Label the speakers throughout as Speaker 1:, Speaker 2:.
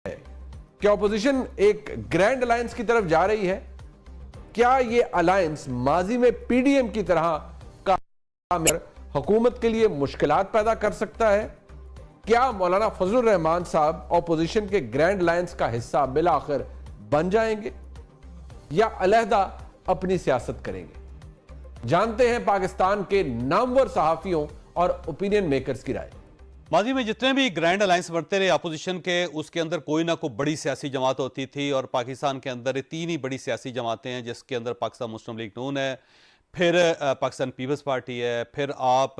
Speaker 1: ہے کہ اپوزیشن ایک گرینڈ الائنس کی طرف جا رہی ہے. کیا یہ الائنس ماضی میں پی ڈی ایم کی طرح کا حکومت کے لیے مشکلات پیدا کر سکتا ہے؟ کیا مولانا فضل الرحمان صاحب اپوزیشن کے گرینڈ الائنس کا حصہ بالآخر بن جائیں گے یا علیحدہ اپنی سیاست کریں گے؟ جانتے ہیں پاکستان کے نامور صحافیوں اور اوپینین میکرز کی رائے.
Speaker 2: ماضی میں جتنے بھی گرینڈ الائنس بنتے رہے اپوزیشن کے، اس کے اندر کوئی نہ کوئی بڑی سیاسی جماعت ہوتی تھی، اور پاکستان کے اندر تین ہی بڑی سیاسی جماعتیں ہیں، جس کے اندر پاکستان مسلم لیگ نون ہے، پھر پاکستان پیپلز پارٹی ہے، پھر آپ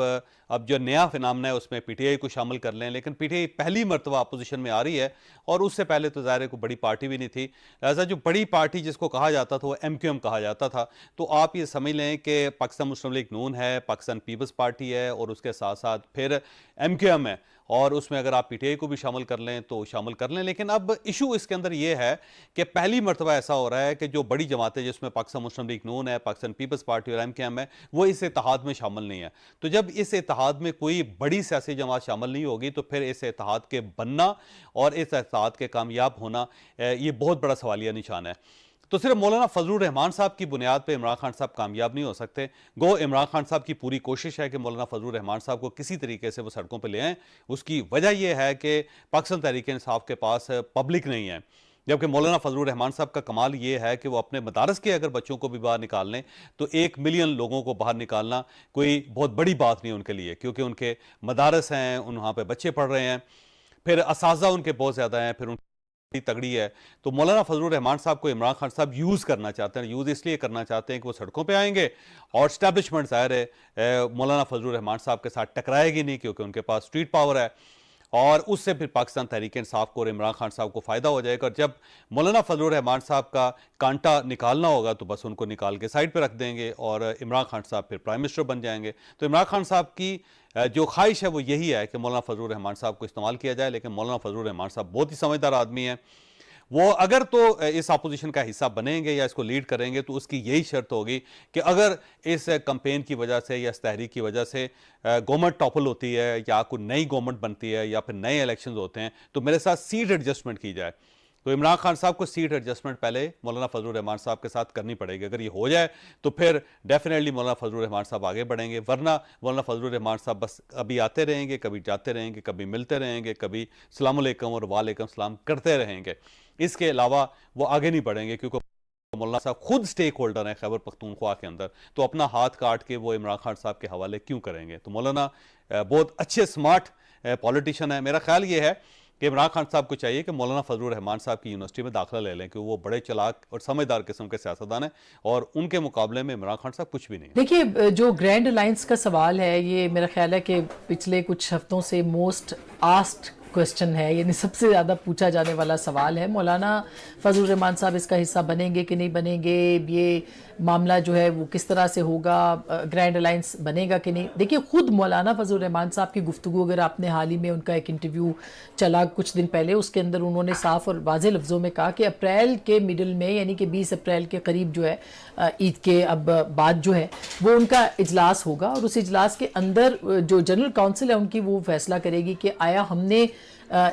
Speaker 2: اب جو نیا فنامنا ہے اس میں پی ٹی آئی کو شامل کر لیں. لیکن پی ٹی آئی پہلی مرتبہ اپوزیشن میں آ رہی ہے، اور اس سے پہلے تو ظاہر ہے کوئی بڑی پارٹی بھی نہیں تھی. لہٰذا جو بڑی پارٹی جس کو کہا جاتا تھا وہ ایم کیو ایم کہا جاتا تھا. تو آپ یہ سمجھ لیں کہ پاکستان مسلم لیگ نون ہے، پاکستان پیپلز پارٹی ہے، اور اس کے ساتھ ساتھ پھر ایم کیو ایم ہے، اور اس میں اگر آپ پی ٹی آئی کو بھی شامل کر لیں تو شامل کر لیں. لیکن اب ایشو اس کے اندر یہ ہے کہ پہلی مرتبہ ایسا ہو رہا ہے کہ جو بڑی جماعتیں جس میں پاکستان مسلم لیگ نون ہے، پاکستان پیپلز پارٹی اور ایم کیو ایم ہے، وہ اس اتحاد میں شامل نہیں ہے. تو جب اس اتحاد میں کوئی بڑی سیاسی جماعت شامل نہیں ہوگی تو پھر اس اتحاد کے بننا اور اس اتحاد کے کامیاب ہونا یہ بہت بڑا سوالیہ نشان ہے. تو صرف مولانا فضل الرحمان صاحب کی بنیاد پہ عمران خان صاحب کامیاب نہیں ہو سکتے. گو عمران خان صاحب کی پوری کوشش ہے کہ مولانا فضل الرحمان صاحب کو کسی طریقے سے وہ سڑکوں پہ لے آئیں. اس کی وجہ یہ ہے کہ پاکستان تحریک انصاف کے پاس پبلک نہیں ہے، جبکہ مولانا فضل الرحمان صاحب کا کمال یہ ہے کہ وہ اپنے مدارس کے اگر بچوں کو بھی باہر نکال لیں تو 1 ملین لوگوں کو باہر نکالنا کوئی بہت بڑی بات نہیں ان کے لیے، کیونکہ ان کے مدارس ہیں، وہاں پہ بچے پڑھ رہے ہیں، پھر اساتذہ ان کے بہت زیادہ ہیں، پھر ان تگڑی ہے. تو مولانا فضل الرحمان صاحب کو عمران خان صاحب یوز کرنا چاہتے ہیں. یوز اس لیے کرنا چاہتے ہیں کہ وہ سڑکوں پہ آئیں گے، اور اسٹیبلشمنٹ ظاہر ہے مولانا فضل الرحمان صاحب کے ساتھ ٹکرائے گی نہیں، کیونکہ ان کے پاس اسٹریٹ پاور ہے، اور اس سے پھر پاکستان تحریک انصاف کو اور عمران خان صاحب کو فائدہ ہو جائے گا. اور جب مولانا فضل الرحمان صاحب کا کانٹا نکالنا ہوگا تو بس ان کو نکال کے سائڈ پہ رکھ دیں گے، اور عمران خان صاحب پھر پرائم منسٹر بن جائیں گے. تو عمران خان صاحب کی جو خواہش ہے وہ یہی ہے کہ مولانا فضل الرحمان صاحب کو استعمال کیا جائے. لیکن مولانا فضل الرحمان صاحب بہت ہی سمجھدار آدمی ہیں. وہ اگر تو اس اپوزیشن کا حصہ بنیں گے یا اس کو لیڈ کریں گے تو اس کی یہی شرط ہوگی کہ اگر اس کمپین کی وجہ سے یا اس تحریک کی وجہ سے گورنمنٹ ٹاپل ہوتی ہے یا کوئی نئی گورنمنٹ بنتی ہے یا پھر نئے الیکشنز ہوتے ہیں تو میرے ساتھ سیٹ ایڈجسٹمنٹ کی جائے. تو عمران خان صاحب کو سیٹ ایڈجسٹمنٹ پہلے مولانا فضل الرحمان صاحب کے ساتھ کرنی پڑے گی. اگر یہ ہو جائے تو پھر ڈیفینیٹلی مولانا فضل الرحمان صاحب آگے بڑھیں گے، ورنہ مولانا فضل الرحمان صاحب بس ابھی آتے رہیں گے، کبھی جاتے رہیں گے، کبھی ملتے رہیں گے، کبھی السلام علیکم اور وعلیکم السلام کرتے رہیں گے. اس کے علاوہ وہ آگے نہیں بڑھیں گے، کیونکہ مولانا صاحب خود سٹیک ہولڈر ہیں خیبر پختونخوا کے اندر. تو اپنا ہاتھ کاٹ کے وہ عمران خان صاحب کے حوالے کیوں کریں گے؟ تو مولانا بہت اچھے سمارٹ پولیٹیشین ہے. میرا خیال یہ ہے کہ عمران خان صاحب کو چاہیے کہ مولانا فضل الرحمان صاحب کی یونیورسٹی میں داخلہ لے لیں، کہ وہ بڑے چلاک اور سمجھدار قسم کے سیاستدان ہیں، اور ان کے مقابلے میں عمران خان صاحب کچھ بھی نہیں.
Speaker 3: دیکھیے، جو گرینڈ الائنس کا سوال ہے یہ میرا خیال ہے کہ پچھلے کچھ ہفتوں سے موسٹ آسکڈ کوسچن ہے، یعنی سب سے زیادہ پوچھا جانے والا سوال ہے. مولانا فضل الرحمان صاحب اس کا حصہ بنیں گے کہ نہیں بنیں گے؟ یہ معاملہ جو ہے وہ کس طرح سے ہوگا؟ گرینڈ الائنس بنے گا کہ نہیں؟ دیکھیے، خود مولانا فضل الرحمان صاحب کی گفتگو اگر آپ نے حال ہی میں ان کا ایک انٹرویو چلا کچھ دن پہلے، اس کے اندر انہوں نے صاف اور واضح لفظوں میں کہا کہ اپریل کے میڈل میں، یعنی کہ 20 اپریل کے قریب جو ہے عید کے اب بعد جو ہے وہ ان کا اجلاس ہوگا، اور اس اجلاس کے اندر جو جنرل کونسل ہے ان کی وہ فیصلہ کرے گی کہ آیا ہم نے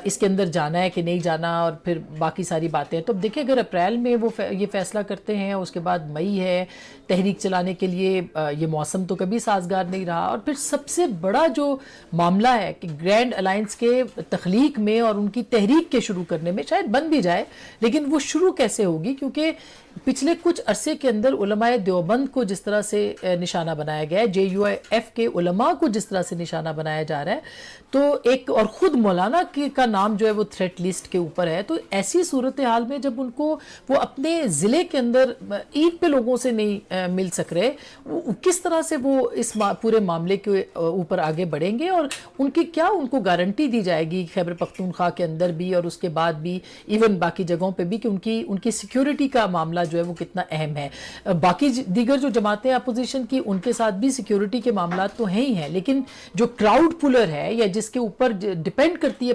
Speaker 3: اس کے اندر جانا ہے کہ نہیں جانا، اور پھر باقی ساری باتیں. تو اب دیکھیں، اگر اپریل میں وہ یہ فیصلہ کرتے ہیں، اس کے بعد مئی ہے، تحریک چلانے کے لیے یہ موسم تو کبھی سازگار نہیں رہا. اور پھر سب سے بڑا جو معاملہ ہے کہ گرینڈ الائنس کے تخلیق میں اور ان کی تحریک کے شروع کرنے میں شاید بن بھی جائے، لیکن وہ شروع کیسے ہوگی؟ کیونکہ پچھلے کچھ عرصے کے اندر علماء دیوبند کو جس طرح سے نشانہ بنایا گیا ہے، جے یو ایف کے علماء کو جس طرح سے نشانہ بنایا جا رہا ہے، تو ایک اور خود مولانا کا نام جو ہے وہ تھریٹ لسٹ کے اوپر ہے. تو ایسی صورتحال میں جب ان کو وہ اپنے ضلع کے اندر عید پہ لوگوں سے نہیں مل سک رہے، کس طرح سے وہ اس پورے معاملے کے اوپر آگے بڑھیں گے؟ اور ان کو گارنٹی دی جائے گی خیبر پختونخوا کے اندر بھی اور اس کے بعد بھی ایون باقی جگہوں پہ بھی کہ ان کی سیکیورٹی کا معاملہ جو ہے وہ کتنا اہم ہے؟ باقی دیگر جو جماعتیں اپوزیشن کی ان کے ساتھ بھی سیکیورٹی کے معاملات تو ہیں ہی ہیں، لیکن جو کراؤڈ پولر ہے یا جس کے اوپر ڈیپینڈ کرتی ہے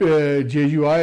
Speaker 4: JUI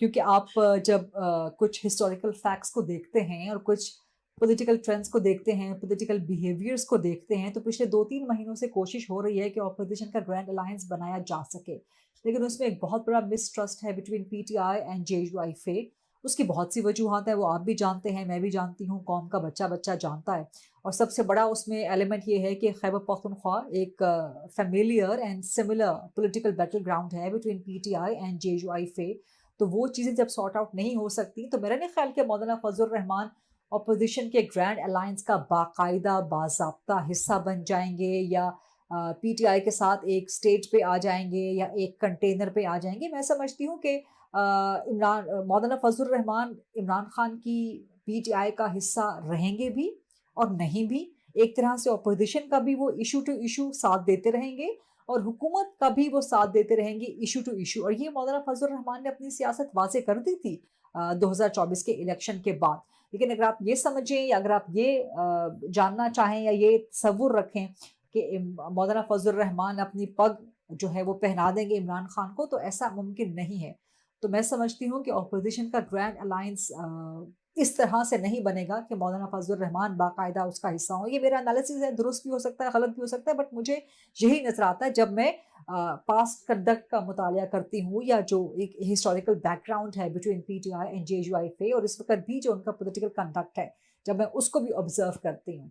Speaker 5: کیونکہ آپ جب کچھ ہسٹوریکل فیکٹس کو دیکھتے ہیں اور کچھ پولیٹیکل ٹرینڈس کو دیکھتے ہیں، پولیٹیکل بیہیویئرس کو دیکھتے ہیں، تو پچھلے 2-3 مہینوں سے کوشش ہو رہی ہے کہ اپوزیشن کا گرینڈ الائنس بنایا جا سکے، لیکن اس میں ایک بہت بڑا مسٹرسٹ ہے بٹوین پی ٹی آئی اینڈ جے یو آئی فے. اس کی بہت سی وجوہات ہیں، وہ آپ بھی جانتے ہیں، میں بھی جانتی ہوں، قوم کا بچہ بچہ جانتا ہے. اور سب سے بڑا اس میں ایلیمنٹ یہ ہے کہ خیبر پختونخوا ایک familiar and similar political battleground ہے بٹوین پی ٹی آئی اینڈ جے یو آئی فے. تو وہ چیزیں جب سارٹ آؤٹ نہیں ہو سکتی تو میرا نہیں خیال کہ مولانا فضل الرحمان اپوزیشن کے گرینڈ الائنس کا باقاعدہ باضابطہ حصہ بن جائیں گے، یا پی ٹی آئی کے ساتھ ایک سٹیج پہ آ جائیں گے، یا ایک کنٹینر پہ آ جائیں گے. میں سمجھتی ہوں کہ مولانا فضل الرحمان عمران خان کی پی ٹی آئی کا حصہ رہیں گے بھی اور نہیں بھی. ایک طرح سے اپوزیشن کا بھی وہ ایشو ٹو ایشو ساتھ دیتے رہیں گے اور حکومت کا بھی وہ ساتھ دیتے رہیں گے ایشو ٹو ایشو. اور یہ مولانا فضل الرحمان نے اپنی سیاست واضح کر دی تھی 2024 کے الیکشن کے بعد. لیکن اگر آپ یہ سمجھیں یا اگر آپ یہ جاننا چاہیں یا یہ تصور رکھیں کہ مولانا فضل الرحمان اپنی پگ جو ہے وہ پہنا دیں گے عمران خان کو، تو ایسا ممکن نہیں ہے. تو میں سمجھتی ہوں کہ اپوزیشن کا گرینڈ الائنس اس طرح سے نہیں بنے گا کہ مولانا فضل الرحمان باقاعدہ اس کا حصہ ہوں. یہ میرا انالیسس ہے، درست بھی ہو سکتا ہے، غلط بھی ہو سکتا ہے، بٹ مجھے یہی نظر آتا ہے جب میں پاسٹ کنڈکٹ کا مطالعہ کرتی ہوں یا جو ایک ہسٹوریکل بیک گراؤنڈ ہے بٹوین پی ٹی آئی اینڈ جے یو آئی فے، اور اس وقت بھی جو ان کا پولیٹیکل کنڈکٹ ہے جب میں اس کو بھی آبزرو کرتی ہوں.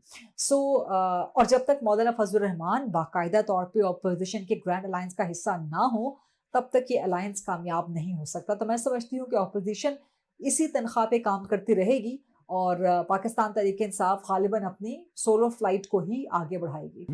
Speaker 5: اور جب تک مولانا فضل الرحمان باقاعدہ طور پہ اپوزیشن کے گرینڈ الائنس کا حصہ نہ ہو تب تک یہ الائنس کامیاب نہیں ہو سکتا. تو میں سمجھتی ہوں کہ اپوزیشن اسی تنخواہ پہ کام کرتی رہے گی اور پاکستان تحریک انصاف غالباً اپنی سولو فلائٹ کو ہی آگے بڑھائے گی.